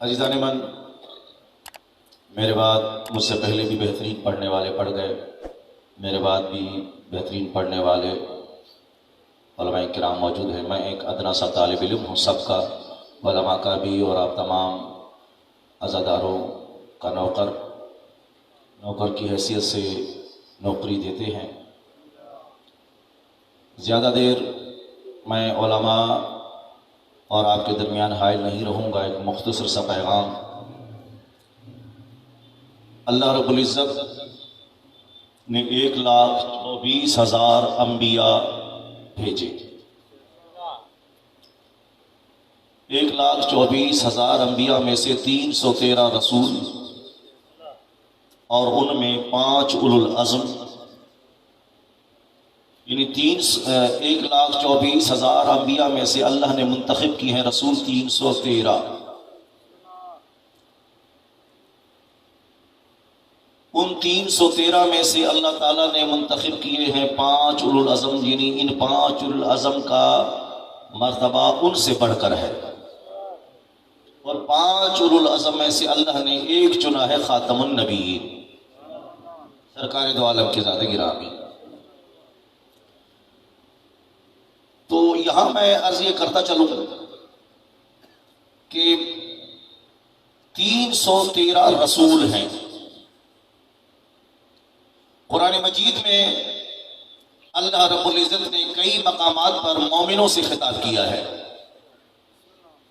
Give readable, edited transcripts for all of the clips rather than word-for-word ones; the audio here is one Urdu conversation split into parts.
عزیزان من، میرے بعد مجھ سے پہلے بھی بہترین پڑھنے والے پڑھ گئے، میرے بعد بھی بہترین پڑھنے والے علماء کرام موجود ہیں۔ میں ایک ادنا سا طالب علم ہوں، سب کا، علماء کا بھی، اور آپ تمام عزاداروں کا نوکر کی حیثیت سے نوکری دیتے ہیں۔ زیادہ دیر میں علماء اور آپ کے درمیان حائل نہیں رہوں گا۔ ایک مختصر سا پیغام۔ اللہ رب العزت نے 1,24,000 انبیاء بھیجے۔ 1,24,000 انبیاء میں سے 313 رسول اور ان میں 5 اولو العزم، یعنی 1,24,000 انبیاء میں سے اللہ نے منتخب کی ہیں رسول 313۔ ان 313 میں سے اللہ تعالیٰ نے منتخب کیے ہیں 5 اولو العزم، یعنی ان 5 اولو العزم کا مرتبہ ان سے بڑھ کر ہے، اور 5 اولو العزم میں سے اللہ نے ایک چنا ہے، خاتم النبیین، سرکار دو عالم کے ذات گرامی۔ تو یہاں میں عرض یہ کرتا چلوں کہ 313 رسول ہیں۔ قرآن مجید میں اللہ رب العزت نے کئی مقامات پر مومنوں سے خطاب کیا ہے۔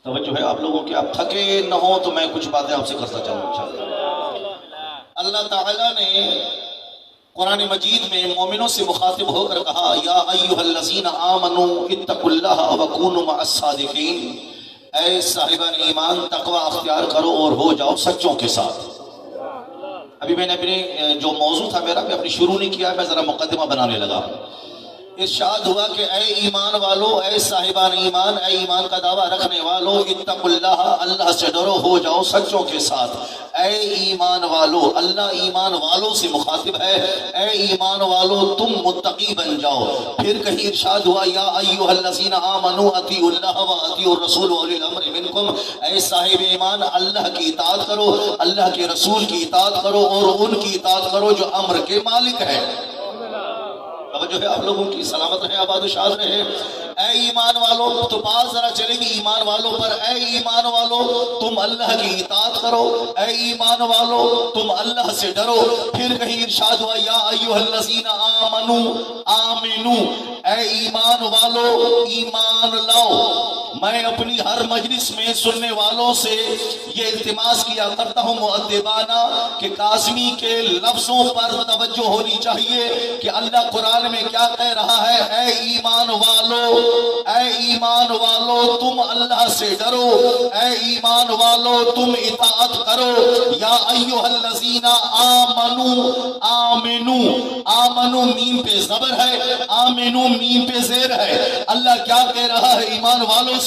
توجہ ہے آپ لوگوں کے، آپ تھکے نہ ہو تو میں کچھ باتیں آپ سے کرتا چلوں انشاءاللہ۔ اللہ تعالیٰ نے قرآن مجید میں مومنوں سے مخاطب ہو کر کہا، یا ایھا الذین آمنوا اتقوا اللہ وکونوا مع الصادقین، اے صاحبان ایمان تقوی اختیار کرو اور ہو جاؤ سچوں کے ساتھ۔ ابھی میں نے اپنے جو موضوع تھا میرا، میں اپنی شروع نہیں کیا، میں ذرا مقدمہ بنانے لگا۔ ارشاد ہوا کہ اے ایمان والو، اے صاحبان ایمان، اے ایمان کا دعویٰ رکھنے والو، اتقوا اللہ، اللہ سے ڈرو، ہو جاؤ سچوں کے ساتھ۔ اے ایمان والو، اللہ ایمان والوں سے مخاطب ہے، اے ایمان والو تم متقی بن جاؤ۔ پھر کہیں ارشاد ہوا، یا ایھا الذین آمنوا اطیعوا اللہ واطیعوا الرسول واولی الامر منکم، اے صاحب ایمان اللہ کی اطاعت کرو، اللہ کے رسول کی اطاعت کرو، اور ان کی اطاعت کرو جو امر کے مالک ہے۔ جو ہے آپ لوگوں کی سلامت رہے، آباد و شاد رہے۔ اے ایمان والو، تو بات ذرا چلے گی ایمان والوں پر۔ اے ایمان والو تم اللہ کی اطاعت کرو، اے ایمان والو تم اللہ سے ڈرو۔ پھر کہیں ارشاد ہوا، یا ایھا الذین آمنو، اے ایمان والو ایمان لاؤ۔ میں اپنی ہر مجلس میں سننے والوں سے یہ التماس کیا کرتا ہوں مؤدبانہ کہ قاسمی کے لفظوں پر توجہ ہونی چاہیے کہ اللہ قرآن میں کیا کہہ رہا ہے۔ اے ایمان والو، اے ایمان والو تم اللہ سے ڈرو، اے ایمان والو تم اطاعت کرو۔ یا ایھا الذین آمنو میم پہ زبر ہے، آمنو میم پہ زیر ہے۔ اللہ کیا کہہ رہا ہے ایمان والوں سے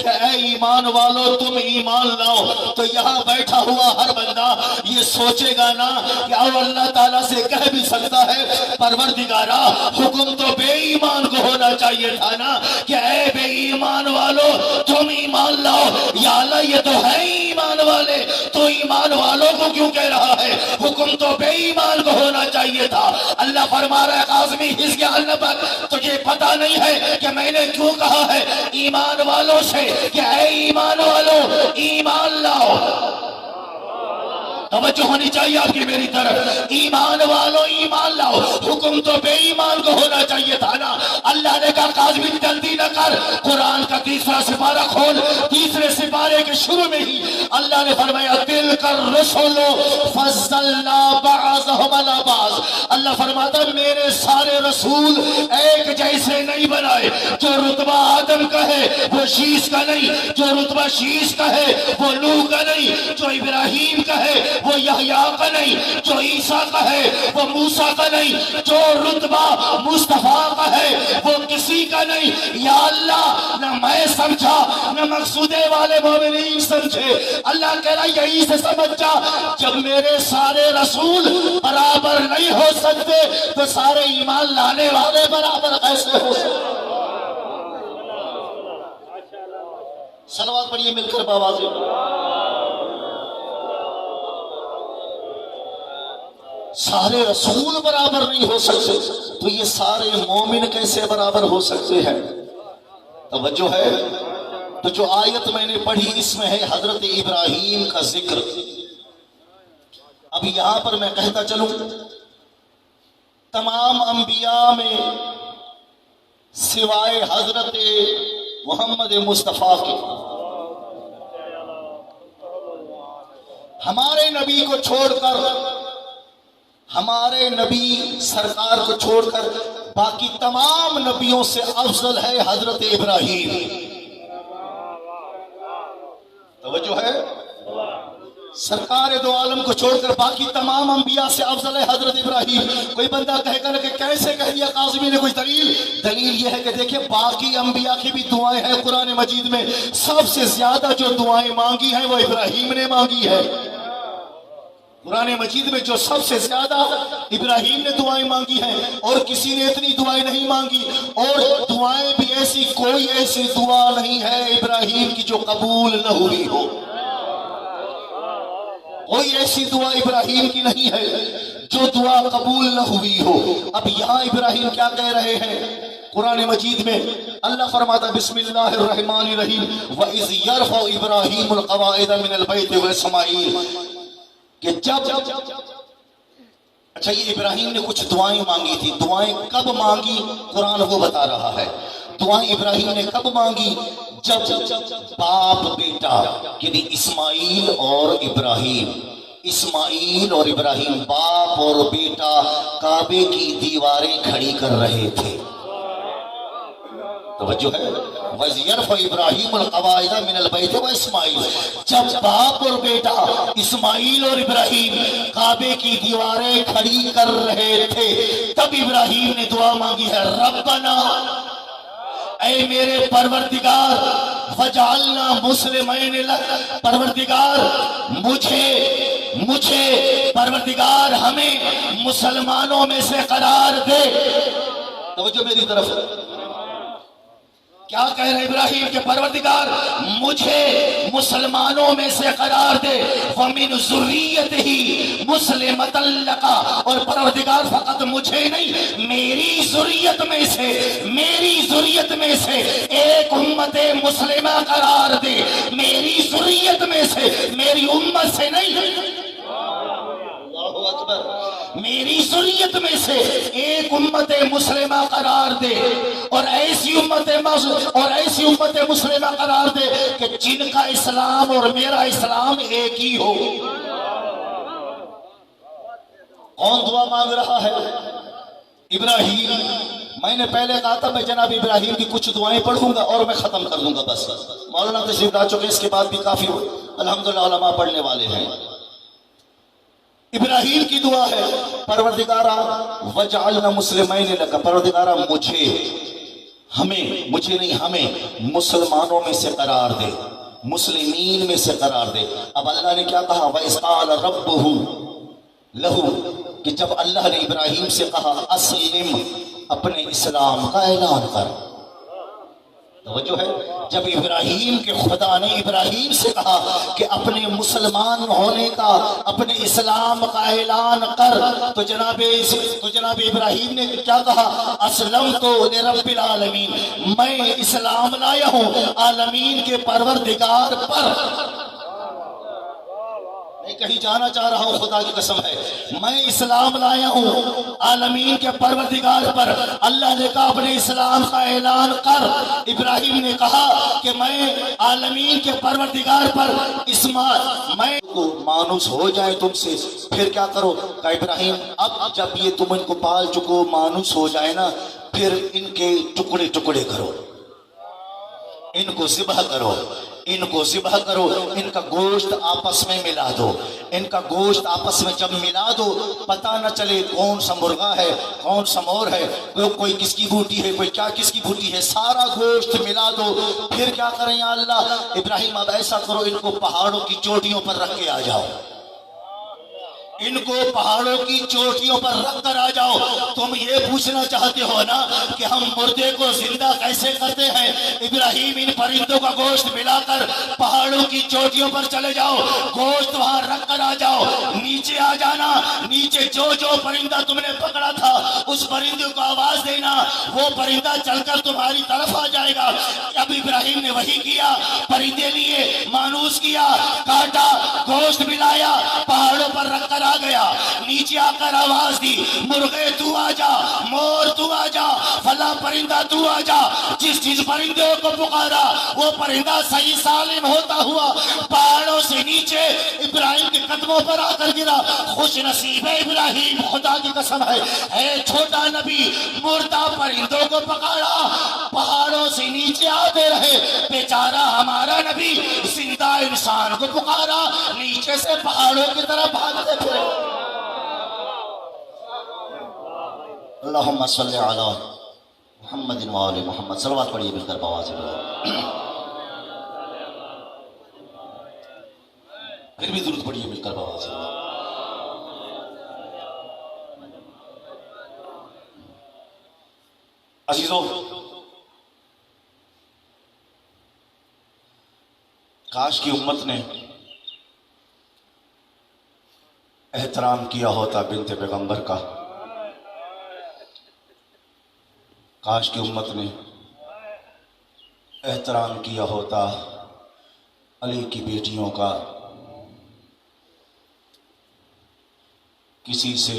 کہ اے ایمان والو تم ایمان لاؤ۔ تو یہاں بیٹھا ہوا ہر بندہ یہ سوچے گا نا کہ اب اللہ تعالیٰ سے کہہ بھی سکتا ہے، پروردگارا حکم تو بے ایمان کو ہونا چاہیے تھا نا کہ اے بے ایمان والو تم ایمان لاؤ۔ یا اللہ یہ تو ہے ایمان والے، تو ایمان والوں کو کیوں کہہ رہا ہے؟ حکم تو بے ایمان کو ہونا چاہیے تھا۔ اللہ فرما رہا ہے، قاسمی حزق النبت تجھے پتہ نہیں ہے کہ میں نے کیوں کہا ہے ایمان والوں سے کہ اے ایمان والو ایمان لاؤ۔ توجہ ہونی چاہیے آپ کی میری طرف۔ ایمان والو ایمان لاؤ، حکم تو بے ایمان کو ہونا چاہیے تھا نا۔ اللہ نے کہا قاسمی جلدی نہ کر، قرآن کا 3واں سپارہ کھول۔ 3 سپارے کے شروع میں ہی اللہ نے فرمایا، تلک الرسل فضلنا بعضهم علی بعض۔ اللہ فرماتا میرے سارے رسول ایک جیسے نہیں بنائے۔ جو رتبہ آدم کا ہے وہ شیش کا نہیں، جو رتبہ شیش کا ہے وہ نوح کا نہیں، جو ابراہیم کا ہے وہ یحییٰ کا نہیں، جو عیسیٰ کا ہے وہ موسیٰ کا نہیں، جو رتبہ مصطفیٰ کا ہے وہ کسی کا نہیں۔ یا اللہ نہ میں سمجھا نہ مقصودے والے مومنین سمجھے۔ اللہ کہہ رہا یہی سے سمجھ جا، جب میرے سارے رسول برابر نہیں ہو سکتے تو سارے ایمان لانے والے برابر کیسے ہو سکتے؟ صلوات پڑھیے مل کر باواز سارے رسول برابر نہیں ہو سکتے تو یہ سارے مومن کیسے برابر ہو سکتے ہیں؟ توجہ ہے؟ تو جو آیت میں نے پڑھی اس میں ہے حضرت ابراہیم کا ذکر۔ اب یہاں پر میں کہتا چلوں تمام انبیاء میں سوائے حضرت محمد مصطفیٰ کے، ہمارے نبی کو چھوڑ کر، ہمارے نبی سرکار کو چھوڑ کر باقی تمام نبیوں سے افضل ہے حضرت ابراہیم۔ توجہ ہے؟ سرکار دو عالم کو چھوڑ کر باقی تمام انبیاء سے افضل ہے حضرت ابراہیم۔ کوئی بندہ کہے گا کہ کیسے کہہ دیا قاضمی نے، کوئی دلیل یہ ہے کہ دیکھیں باقی انبیاء کی بھی دعائیں ہیں قرآن مجید میں، سب سے زیادہ جو دعائیں مانگی ہیں وہ ابراہیم نے مانگی ہے۔ قرآن مجید میں جو سب سے زیادہ ابراہیم نے دعائیں مانگی ہیں، اور کسی نے اتنی دعائیں نہیں مانگی، اور دعائیں بھی ایسی، کوئی ایسی دعا نہیں ہے ابراہیم کی جو قبول نہ ہوئی ہو، کوئی ایسی دعا ابراہیم کی نہیں ہے جو دعا قبول نہ ہوئی ہو۔ اب یہاں ابراہیم کیا کہہ رہے ہیں قرآن مجید میں؟ اللہ فرماتا بسم اللہ الرحمن الرحیم وَإِذْ يَرْفَعُ إِبْرَاهِيمُ الْقَوَاعِدَ مِنَ الْبَيْتِ وَإِسْمَاعِيلُ، کہ جب اچھا یہ ابراہیم نے کچھ دعائیں مانگی تھی، دعائیں کب مانگی قرآن وہ بتا رہا ہے۔ دعائیں ابراہیم نے کب مانگی؟ جب باپ بیٹا یعنی اسماعیل اور ابراہیم، اسماعیل اور ابراہیم باپ اور بیٹا کعبے کی دیواریں کھڑی کر رہے تھے۔ توجہ ہے؟ وَإِذْ يَرْفَعُ إِبْرَاهِيمُ الْقَوَاعِدَ مِنَ الْبَيْتِ وَإِسْمَاعِيلُ، جب باپ اور بیٹا اسماعیل اور ابراہیم کعبے کی دیواریں کھڑی کر رہے تھے، تب ابراہیم نے دعا مانگی ہے ربنا، اے میرے پروردگار، وَجَعَلْنَا مُسْلِمَيْنِ لَكَ، پروردگار مجھے پروردگار ہمیں مسلمانوں میں سے قرار دے۔ توجہ میری طرف، کیا کہہ رہے ابراہیم کہ پروردگار مجھے مسلمانوں میں سے قرار دے، وَمِنْ ذُرِّيَّتِهِ مُسْلِمَةً لَكَ، اور پروردگار فقط مجھے نہیں میری ذریت میں سے ایک امت مسلمہ قرار دے، میری ذریت میں سے، میری امت سے نہیں، اللہ اکبر، میری ذریت میں سے ایک امت مسلمہ قرار دے، اور ایسی امت مسلمہ قرار دے کہ جن کا اسلام اور میرا اسلام ایک ہی ہو۔ کون دعا مانگ رہا ہے؟ ابراہیم۔ میں نے پہلے کہا تھا میں جناب ابراہیم کی کچھ دعائیں پڑھوں گا اور میں ختم کر دوں گا، بس مولانا تشریف لا چکے، اس کے بعد بھی کافی الحمدللہ علماء پڑھنے والے ہیں۔ ابراہیم کی دعا ہے پروردگارا وجعلنا مسلمین لک، پروردگارا مجھے نہیں ہمیں مسلمانوں میں سے قرار دے، مسلمین میں سے قرار دے۔ اب اللہ نے کیا کہا وَإِذْ قَالَ رَبُّهُ لَهُ، کہ جب اللہ نے ابراہیم سے کہا اسلم، اپنے اسلام کا اعلان کر۔ توجہ ہے؟ جب ابراہیم کے خدا نے ابراہیم سے کہا کہ اپنے مسلمان ہونے کا، اپنے اسلام کا اعلان کر، تو جناب ابراہیم نے کیا کہا؟ اسلمت لرب العالمین، میں اسلام لایا ہوں عالمین کے پروردگار پر۔ میں کہیں جانا چاہ رہا ہوں، خدا کی قسم ہے، میں اسلام لایا ہوں عالمین کے پروردگار پر۔ اللہ نے کہا اپنے اسلام کا اعلان کر۔ ابراہیم نے کہا کہ میں عالمین کے پروردگار پر میں مانوس ہو جائے تم سے، پھر کیا کرو؟ کہا ابراہیم اب جب یہ تم ان کو پال چکو، مانوس ہو جائے نا، پھر ان کے ٹکڑے ٹکڑے کرو، ان کو ذبح کرو، ان کا گوشت آپس میں ملا دو، ان کا گوشت آپس میں جب ملا دو پتہ نہ چلے کون سا مرغا ہے کون سا مور ہے، کوئی کس کی بوٹی ہے، کوئی کیا کس کی بوٹی ہے، سارا گوشت ملا دو۔ پھر کیا کریں یا اللہ؟ ابراہیم اب ایسا کرو، ان کو پہاڑوں کی چوٹیوں پر رکھ کے آ جاؤ، ان کو پہاڑوں کی چوٹیوں پر رکھ کر آ جاؤ۔ تم یہ پوچھنا چاہتے ہو نا کہ ہم مردے کو زندہ کیسے کرتے ہیں؟ ابراہیم ان پرندوں کا گوشت ملا کر پہاڑوں کی چوٹیوں پر چلے جاؤ، گوشت وہاں رکھ کر آ جاؤ، نیچے آ جانا، نیچے جو پرندہ تم نے پکڑا تھا اس پرندے کو آواز دینا، وہ پرندہ چل کر تمہاری طرف آ جائے گا۔ اب ابراہیم نے وہی کیا، پرندے لیے، مانوس کیا، کاٹا، گوشت ملایا، پہاڑوں پر رکھ کر آ گیا، نیچے آ کر آواز دی، مرغے تو آ جا، مور تو آ جا، فلاں پرندہ تو آ جا۔ جس پرندے کو پکارا وہ پرندہ صحیح سالم ہوتا ہوا پہاڑوں سے نیچے ابراہیم کے قدموں پر آ کر گرا۔ خوش نصیب ہے ابراہیم، خدا کی قسم ہے، اے چھوٹا نبی، مردہ پرندوں کو پکارا، پہاڑوں سے نیچے آتے رہے۔ بیچارہ ہمارا نبی زندہ انسان کو پکارا، نیچے سے پہاڑوں کی طرف بھاگتے پھرے۔ اللہم صلی علی محمد و آل محمد، صلوات پڑھیے مل کر بآواز بلند، پھر بھی درود پڑھیے مل کر بآواز بلند۔ عزیزو، کاش کی امت نے احترام کیا ہوتا بنت پیغمبر کا، کاش کی امت نے احترام کیا ہوتا علی کی بیٹیوں کا۔ کسی سے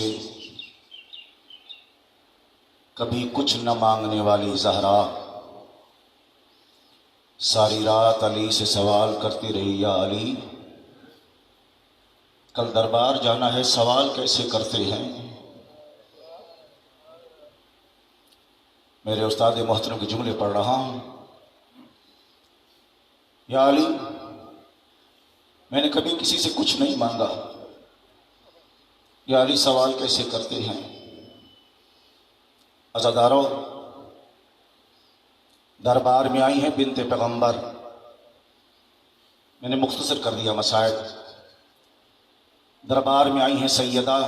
کبھی کچھ نہ مانگنے والی زہرا ساری رات علی سے سوال کرتی رہی، یا علی کل دربار جانا ہے، سوال کیسے کرتے ہیں؟ میرے استاد محترم کے جملے پڑھ رہا ہوں، یا علی میں نے کبھی کسی سے کچھ نہیں مانگا، یا علی سوال کیسے کرتے ہیں؟ عزادارو، دربار میں آئی ہیں بنت پیغمبر، میں نے مختصر کر دیا مسائل۔ دربار میں آئی ہیں سیدہ،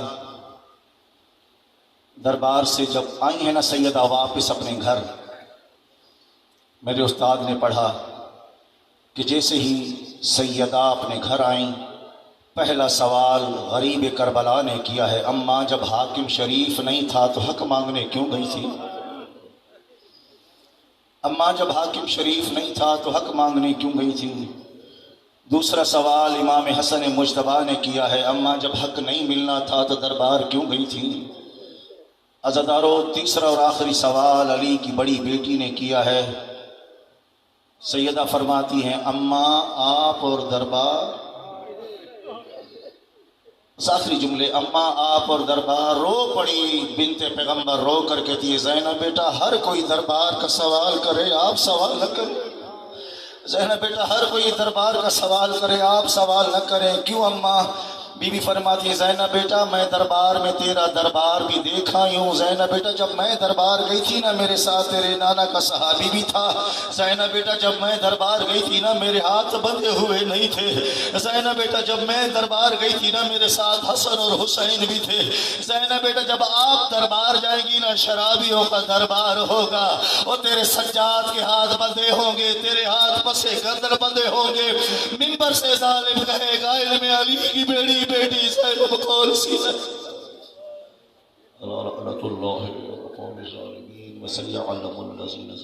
دربار سے جب آئی ہیں نا سیدہ واپس اپنے گھر، میرے استاد نے پڑھا کہ جیسے ہی سیدہ اپنے گھر آئیں، پہلا سوال غریب کربلا نے کیا ہے، اماں جب حاکم شریف نہیں تھا تو حق مانگنے کیوں گئی تھی؟ اماں جب حاکم شریف نہیں تھا تو حق مانگنے کیوں گئی تھی؟ دوسرا سوال امام حسن مجتبیٰ نے کیا ہے، اماں جب حق نہیں ملنا تھا تو دربار کیوں گئی تھی؟ عزادارو، تیسرا اور آخری سوال علی کی بڑی بیٹی نے کیا ہے۔ سیدہ فرماتی ہیں، اماں آپ اور دربار، اس آخری جملے اماں آپ اور دربار، رو پڑی بنت پیغمبر، رو کر کہتی ہے، زینب بیٹا ہر کوئی دربار کا سوال کرے، آپ سوال نہ کریں۔ زینب بیٹا ہر کوئی دربار کا سوال کرے، آپ سوال نہ کریں، کیوں اماں؟ بی بی فرماتی ہے، زینب بیٹا میں دربار میں تیرا دربار بھی دیکھا ہوں۔ زینب بیٹا جب میں دربار گئی تھی نا، میرے ساتھ تیرے نانا کا صحابی بھی تھا۔ زینب بیٹا جب میں دربار گئی تھی نا، میرے ہاتھ بندھے ہوئے نہیں تھے۔ زینب بیٹا جب میں دربار گئی تھی نا، میرے ساتھ حسن اور حسین بھی تھے۔ زینب بیٹا جب آپ دربار جائیں گی نا، شرابیوں کا دربار ہوگا، اور تیرے سجاد کے ہاتھ بندھے ہوں گے، تیرے ہاتھ پسے گردن بندھے ہوں گے۔ منبر سے ظالم کہے گا، علم علی کی بیٹی زینب کون سی ہے؟ لعنت اللہ علی الظالمین وسیعلم الذین